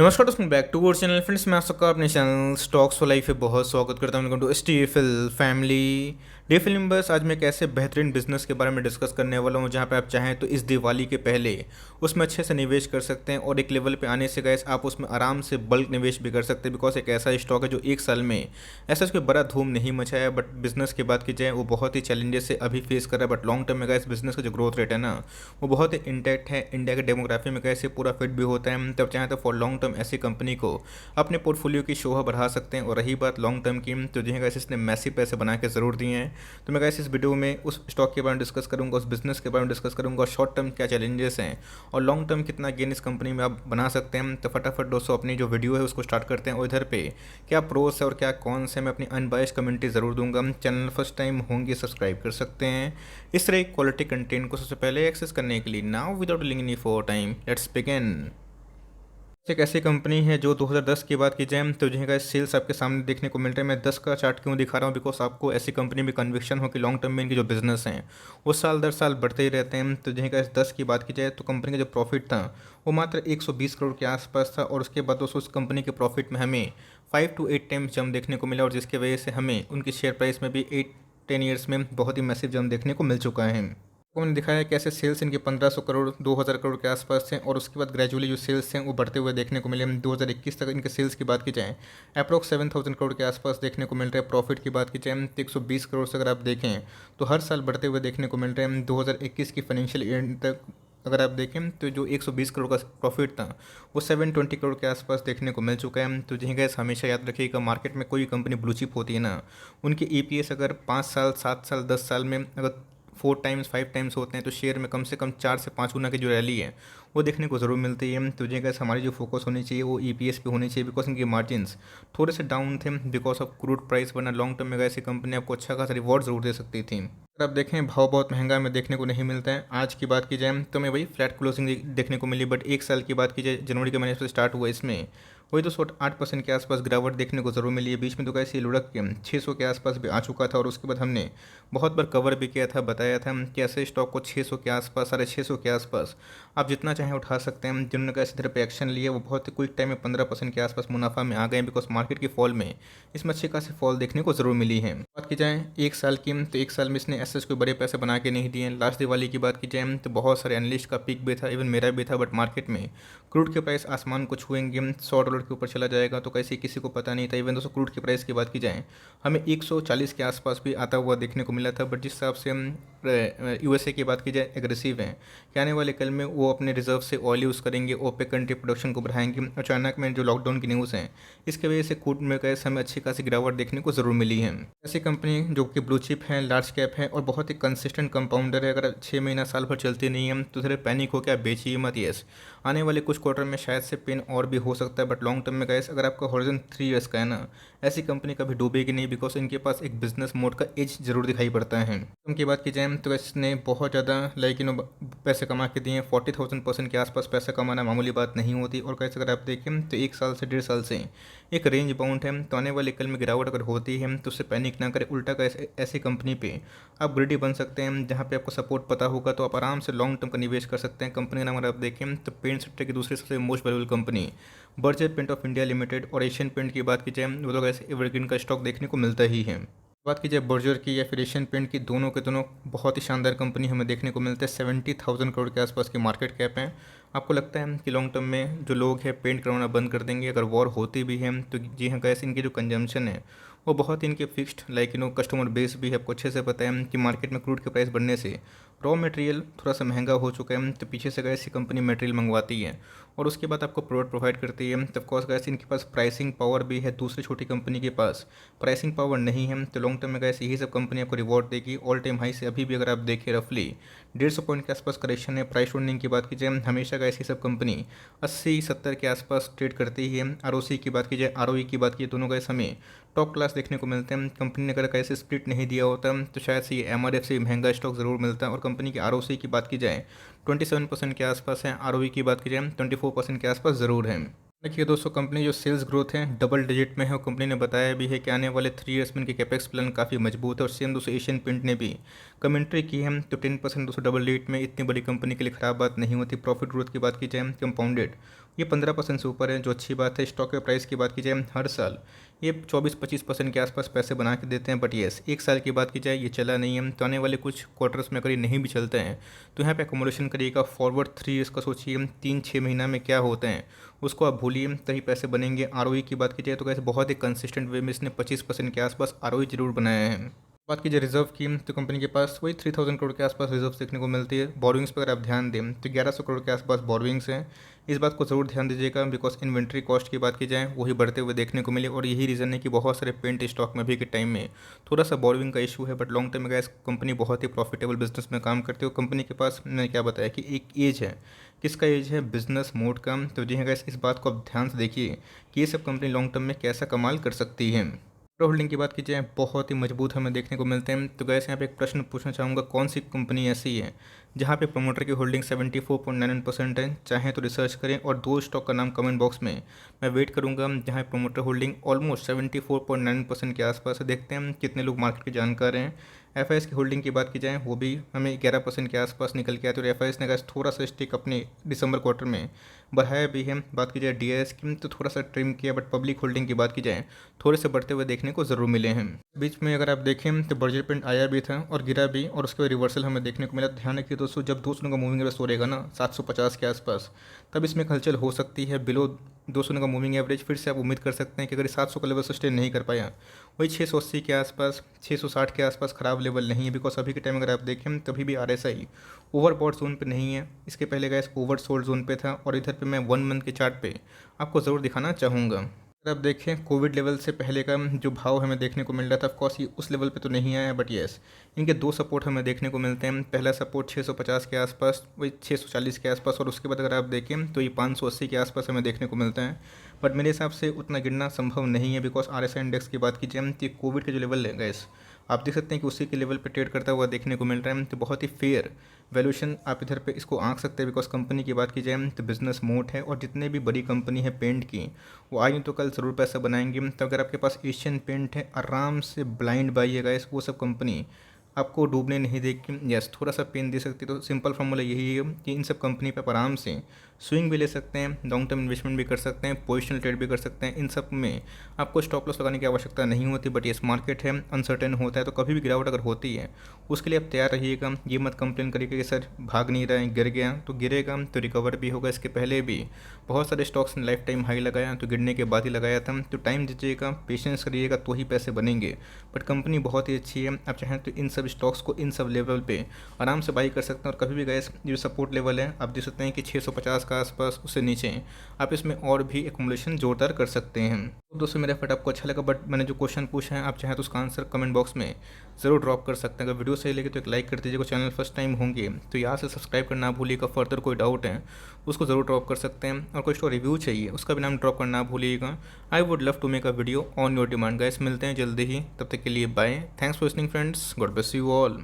नमस्कार दोस्तों, back to our channel friends. मैं आप सबका अपने चैनल स्टॉक्स फॉर लाइफ पे बहुत स्वागत करता हूँ। Welcome to STFL family DFL members. आज मैं एक ऐसे बेहतरीन बिजनेस के बारे में डिस्कस करने वाला हूँ जहाँ पे आप चाहें तो इस दिवाली के पहले उसमें अच्छे से निवेश कर सकते हैं और एक लेवल पे आने से गैस आप उसमें आराम से बल्क निवेश भी कर सकते हैं। बिकॉज एक ऐसा स्टॉक है जो एक साल में ऐसा कोई बड़ा धूम नहीं मचाया, बट बिजनेस की बात की जाए वो बहुत ही चैलेंजेस से अभी फेस कर रहा है। बट लॉन्ग टर्म में गैस बिजनेस का जो ग्रोथ रेट है ना वो बहुत ही इंटैक्ट है। इंडिया के डेमोग्राफी में कैसे पूरा फिट भी होता है। तब चाहें तो फॉर लॉन्ग टर्म ऐसी कंपनी को अपने पोर्टफोलियो की शोभा बढ़ा सकते हैं। और रही बात लॉन्ग टर्म की, तो जिन्हें गैस इसने मैसिव पैसे बना के ज़रूर दिए हैं, तो मैं गैस इस वीडियो में उस स्टॉक के बारे में डिस्कस करूंगा, उस बिजनेस के बारे में डिस्कस करूंगा, और शॉर्ट टर्म क्या चैलेंजेस हैं और लॉन्ग टर्म कितना गेन इस कंपनी में आप बना सकते हैं। तो फटाफट दोस्तों अपनी जो वीडियो है उसको स्टार्ट करते हैं। और इधर पे क्या प्रोस है और क्या कॉन्स है मैं अपनी अनबायस कमेंट्री ज़रूर दूंगा। चैनल फर्स्ट टाइम होंगे सब्सक्राइब कर सकते हैं इस तरह क्वालिटी कंटेंट को सबसे पहले एक्सेस करने के लिए। नाउ विदाउट लिंग any for time let's begin. एक ऐसी कंपनी है जो 2010 की बात की जाए तो जिनका सेल्स आपके सामने देखने को मिल रहा है। मैं 10 का चार्ट क्यों दिखा रहा हूँ, बिकॉज आपको ऐसी कंपनी में कन्विक्शन हो कि लॉन्ग टर्म में इनके जो बिजनेस हैं वो साल दर साल बढ़ते ही रहते हैं। तो जिनका 10 की बात की जाए तो कंपनी का जो प्रॉफिट था वो मात्र 120 करोड़ के आसपास था। और उसके बाद दोस्तों उस कंपनी के प्रॉफिट में हमें 5 to 8 टाइम्स जंप देखने को मिला, और जिसकी वजह से हमें उनकी शेयर प्राइस में भी 8-10 ईयर्स में बहुत ही मैसिव जंप देखने को मिल चुका है। उन्होंने दिखाया कैसे सेल्स इनके 1500 करोड़ 2000 करोड़ के आसपास थे, और उसके बाद ग्रेजुअली जो सेल्स हैं वो बढ़ते हुए देखने को मिले। 2021 तक इनके सेल्स की बात की जाए अप्रॉक्स 7000 करोड़ के आसपास देखने को मिल रहा है। प्रॉफिट की बात की जाए तो 120 करोड़ से अगर आप देखें तो हर साल बढ़ते हुए देखने को मिल रहे हैं। 2021 की फाइनेंशियल ईयर तक अगर आप देखें तो जो 120 करोड़ का प्रॉफिट था वो 720 करोड़ के आसपास देखने को मिल चुका है। तो जी गैस हमेशा याद रखिएगा, मार्केट में कोई कंपनी ब्लू चिप होती है ना, उनकी ईपीएस अगर 5 साल 7 साल 10 साल में अगर 4 टाइम्स 5 टाइम्स होते हैं तो शेयर में कम से कम 4 से 5 गुना की जो रैली है वो देखने को ज़रूर मिलती है। तो जी गैस हमारी जो फोकस होनी चाहिए वो ईपीएस पे होनी चाहिए, बिकॉज इनके मार्जिन्स थोड़े से डाउन थे बिकॉज ऑफ क्रूड प्राइस। वरना लॉन्ग टर्म में ऐसी कंपनी आपको अच्छा खासा रिवॉर्ड ज़रूर दे सकती थी। अगर आप देखें भाव बहुत महंगा हमें देखने को नहीं मिलता है। आज की बात की जाए तो हमें वही फ्लैट क्लोजिंग देखने को मिली, बट एक साल की बात की जाए जनवरी के महीने से स्टार्ट हुआ इसमें वही तो 8% के आसपास गिरावट देखने को ज़रूर मिली है। बीच में तो कैसे लुढ़क के 600 के आसपास भी आ चुका था, और उसके बाद हमने बहुत बार कवर भी किया था, बताया था कि ऐसे स्टॉक को 600 के आसपास 650 के आसपास आप जितना चाहें उठा सकते हैं। जिन्होंने कैसे तरह पे एक्शन लिया वो बहुत ही क्विक टाइम में 15% के आसपास मुनाफा में आ गए, बिकॉज मार्केट की फॉल में इसमें अच्छी खासी फॉल देखने को ज़रूर मिली है। बात की जाए एक साल की तो एक साल में इसने ऐसे कोई बड़े पैसे बना के नहीं दिए। लास्ट दिवाली की बात की जाए तो बहुत सारे एनालिस्ट का पिक भी था, इवन मेरा भी था, बट मार्केट में क्रूड के प्राइस आसमान को छुएंगे, $100 के ऊपर चला जाएगा तो कैसे किसी को पता नहीं था। इवन दोस्तों क्रूड की प्राइस की बात की जाए हमें 140 के आसपास भी आता हुआ देखने को मिला था। बट जिस हिसाब से हम यूएसए की बात की जाए एग्रेसिव हैं कि आने वाले कल में वो अपने रिजर्व से ऑयल यूज़ करेंगे, ओपेक कंट्री प्रोडक्शन को बढ़ाएंगे, अचानक में जो लॉकडाउन की न्यूज़ हैं इसकी वजह से क्रूड में गैस हमें अच्छी खासी गिरावट देखने को ज़रूर मिली है। ऐसी कंपनी जो कि ब्लू चिप है, लार्ज कैप है और बहुत ही कंसिस्टेंट कंपाउंडर है, अगर 6 महीना साल भर चलती नहीं है तो फिर पैनिक हो क्या बेचिए मत। यस, आने वाले कुछ क्वार्टर में शायद से पेन और भी हो सकता है, बट लॉन्ग टर्म में गैस अगर आपका हॉरिजन 3 ईयर्स का है ना, ऐसी कंपनी कभी डूबेगी नहीं, बिकॉज इनके पास एक बिजनेस मोड का एज जरूर दिखाई पड़ता है। उनकी बात की जाए तो इसने बहुत ज़्यादा पैसे कमा के दिए हैं। 40,000% के आसपास पैसा कमाना मामूली बात नहीं होती। और कैसे अगर आप देखें तो 1 साल से 1.5 साल से एक रेंज बाउंड है, तो आने वाले कल में गिरावट अगर होती है तो उससे पैनिक ना करें। उल्टा का ऐसी कंपनी पे आप ग्रेडी बन सकते हैं जहाँ पे आपको सपोर्ट पता होगा, तो आप आराम से लॉन्ग टर्म का निवेश कर सकते हैं। कंपनी का नाम अगर आप देखें तो पेंट सेक्टर की दूसरी सबसे most valuable company Berger Paint of India Limited, और एशियन पेंट की बात की जाए वो लोग ऐसे एवरग्रीन का स्टॉक देखने को मिलता ही है। बात की जाए बर्जर की या फिर एशियन पेंट की, दोनों के दोनों बहुत ही शानदार कंपनी हमें देखने को मिलते हैं। 70,000 करोड़ के आसपास की मार्केट कैप है। आपको लगता है कि लॉन्ग टर्म में जो लोग हैं पेंट करवाना बंद कर देंगे अगर वॉर होती भी है? तो जी हाँ गैस, इनकी जो कंजम्पशन है वो बहुत इनके फिक्स्ड कस्टमर बेस भी है। आपको अच्छे से पता है कि मार्केट में क्रूड के प्राइस बढ़ने से रॉ मटेरियल थोड़ा सा महंगा हो चुका है, तो पीछे से गैस ये कंपनी मटेरियल मंगवाती है और उसके बाद आपको प्रोडक्ट प्रोवाइड करती है। तो ऑफकोर्स गैस इनके पास प्राइसिंग पावर भी है, दूसरी छोटी कंपनी के पास प्राइसिंग पावर नहीं है। तो लॉन्ग टर्म में गैस यही सब कंपनी आपको रिवॉर्ड देगी। ऑल टाइम हाई से अभी भी अगर आप देखें रफली 150 पॉइंट के आसपास करेक्शन है। प्राइस अर्निंग की बात की जाए हमेशा गैस ये सब कंपनी 80-70 के आसपास ट्रेड करती ही है। आरओसी की बात की जाए, आरओई की बात की, दोनों गैस हमें टॉप क्लास देखने को मिलते हैं। कंपनी ने अगर कैसे स्प्लिट नहीं दिया होता तो शायद से ये एमआरएफ से महंगा स्टॉक ज़रूर मिलता है। और कंपनी की आरओसी की बात की जाए 27% के आसपास है, आरओई की बात की जाए 24% के आसपास ज़रूर है। देखिए दोस्तों, कंपनी जो सेल्स ग्रोथ है डबल डिजिट में है, और कंपनी ने बताया भी है कि आने वाले 3 ईयर्स में इनके कैपेक्स प्लान काफ़ी मजबूत है। और सेम दोस्तों एशियन पेंट ने भी कमेंट्री की है, तो 10% दोस्तों डबल डिजिट में इतनी बड़ी कंपनी के लिए ख़राब बात नहीं होती। प्रॉफिट ग्रोथ की बात की जाए कंपाउंडेड ये 15% से ऊपर है, जो अच्छी बात है। स्टॉक के प्राइस की बात की जाए हर साल ये 24-25% के आसपास पैसे बना के देते हैं, बट येस एक साल की बात की जाए ये चला नहीं है। तो आने वाले कुछ क्वार्टर्स में अगर ये नहीं भी चलते हैं तो यहाँ पे अकोमोडेशन करिएगा। फॉरवर्ड 3 ईयर्स का सोचिए, 3-6 महीना में क्या होते हैं उसको आप भूलिए, तभी पैसे बनेंगे। आरओई की बात की जाए तो कैसे बहुत ही कंसिस्टेंट वे में इसने 25% के आसपास आरओई जरूर बनाया है। बात कीजिए रिजर्व की, तो कंपनी के पास वही 3000 करोड़ के आसपास रिजर्व देखने को मिलती है। बोरोइंग्स पर अगर आप ध्यान दें तो 1100 करोड़ के आसपास बोरोइंग्स हैं। इस बात को ज़रूर ध्यान दीजिएगा, बिकॉज इन्वेंट्री कॉस्ट की बात की जाए वही बढ़ते हुए देखने को मिले, और यही रीज़न है कि बहुत सारे पेंट स्टॉक में भी के टाइम में थोड़ा सा बोरोइंग का इशू है। बट लॉन्ग टर्म में गैस कंपनी बहुत ही प्रॉफिटेबल बिजनेस में काम करती है। और कंपनी के पास मैंने क्या बताया कि एक एज है, किसका एज है, बिजनेस मोड का। तो जी हाँ गैस, इस बात को आप ध्यान से देखिए कि ये सब कंपनी लॉन्ग टर्म में कैसा कमाल कर सकती है। प्रो होल्डिंग की बात की जाए बहुत ही मजबूत हमें देखने को मिलते हैं। तो गैस यहाँ पे एक प्रश्न पूछना चाहूँगा, कौन सी कंपनी ऐसी है जहाँ पे प्रमोटर की होल्डिंग 74.99% है? चाहे तो रिसर्च करें, और दो स्टॉक का नाम कमेंट बॉक्स में मैं वेट करूँगा जहाँ प्रमोटर होल्डिंग ऑलमोस्ट 74.9% के आसपास है। देखते हैं कितने लोग मार्केट के जानकार हैं। एफआईएस की होल्डिंग की बात की जाए वो भी हमें 11% के आसपास निकल के आया। तो एफआईएस ने गैस थोड़ा सा स्टेक अपने दिसंबर क्वार्टर में बढ़ाया भी है। बात की जाए डीआईएस की तो थोड़ा सा ट्रिम किया, बट पब्लिक होल्डिंग की बात की जाए थोड़े से बढ़ते हुए देखने को ज़रूर मिले हैं। बीच में अगर आप देखें तो बर्जर पेंट आया भी था और गिरा भी, और उसके बाद रिवर्सल हमें देखने को मिला। ध्यान रखिए दोस्तों, जब 200 का मूविंग एवरेज तोड़ेगा ना 750 के आसपास, तब इसमें हलचल हो सकती है। बिलो 200 का मूविंग एवरेज फिर से आप उम्मीद कर सकते हैं कि अगर 700 का लेवल सस्टेन नहीं कर पाया, वही 680 के आसपास, 660 के आसपास खराब लेवल नहीं है। बिकॉज अभी के टाइम अगर आप देखें तभी भी आरएसआई ओवरबॉट जोन पे नहीं है, इसके पहले गैस ओवर सोल्ड जोन पे था। और इधर पे मैं 1 मंथ के चार्ट पे आपको ज़रूर दिखाना चाहूँगा। अगर आप देखें कोविड लेवल से पहले का जो भाव हमें देखने को मिल रहा था, ऑफकोर्स ये उस लेवल पे तो नहीं आया है, बट येस इनके दो सपोर्ट हमें देखने को मिलते हैं। पहला सपोर्ट 650 के आसपास, वही 640 के आसपास, और उसके बाद अगर आप देखें तो ये 580 के आसपास हमें देखने को मिलता है। बट मेरे हिसाब से उतना गिरना संभव नहीं है, बिकॉज आरएसआई इंडेक्स की बात कीजिए तो कोविड के जो लेवल है गैस आप देख सकते हैं कि उसी के लेवल पे ट्रेड करता हुआ देखने को मिल रहा है। तो बहुत ही फेयर वैल्यूएशन आप इधर पे इसको आंक सकते हैं। बिकॉज कंपनी की बात की जाए तो बिजनेस मोड है, और जितने भी बड़ी कंपनी है पेंट की वो आज नहीं तो कल ज़रूर पैसा बनाएंगे। तो अगर आपके पास एशियन पेंट है, आराम से ब्लाइंड बाई है गाइस, वो सब कंपनी आपको डूबने नहीं देगी। यस थोड़ा सा पेन दे सकती है। तो सिंपल फार्मूला यही है कि इन सब कंपनी पे आप आराम से स्विंग भी ले सकते हैं, लॉन्ग टर्म इन्वेस्टमेंट भी कर सकते हैं, पोजिशनल ट्रेड भी कर सकते हैं। इन सब में आपको स्टॉप लॉस लगाने की आवश्यकता नहीं होती। बट ये मार्केट है, अनसर्टेन होता है, तो कभी भी गिरावट अगर होती है उसके लिए आप तैयार रहिएगा। ये मत कंप्लेन करिएगा कि सर भाग नहीं रहा है, गिर गया। तो गिरेगा तो रिकवर भी होगा। इसके पहले भी बहुत सारे स्टॉक्स ने लाइफ टाइम हाई लगाया तो गिरने के बाद ही लगाया था। तो टाइम दीजिएगा, पेशेंस करिएगा, तो ही पैसे बनेंगे। बट कंपनी बहुत ही अच्छी है, आप चाहें तो इन सब स्टॉक्स को इन सब लेवल पे आराम से बाई कर सकते हैं। और कभी भी गए जो सपोर्ट लेवल है आप देख सकते हैं कि 650 का आसपास, उससे नीचे आप इसमें और भी एकोमोडेशन जोरदार कर सकते हैं। तो दोस्तों मेरा फट आपको अच्छा लगा, बट मैंने जो क्वेश्चन पूछा है आप चाहें तो उसका आंसर कमेंट बॉक्स में ज़रूर ड्रॉप कर सकते हैं। अगर वीडियो सही लगे तो एक लाइक कर दीजिएगा। चैनल फर्स्ट टाइम होंगे तो यहाँ से सब्सक्राइब करना भूलिएगा। फर्दर कोई डाउट है उसको ज़रूर ड्रॉप कर सकते हैं, और कोई स्टॉक रिव्यू चाहिए उसका भी नाम ड्रॉप करना भूलिएगा। I would love to make a video on your demand guys. मिलते हैं जल्दी ही, तब तक के लिए bye. Thanks for listening friends, God bless you all.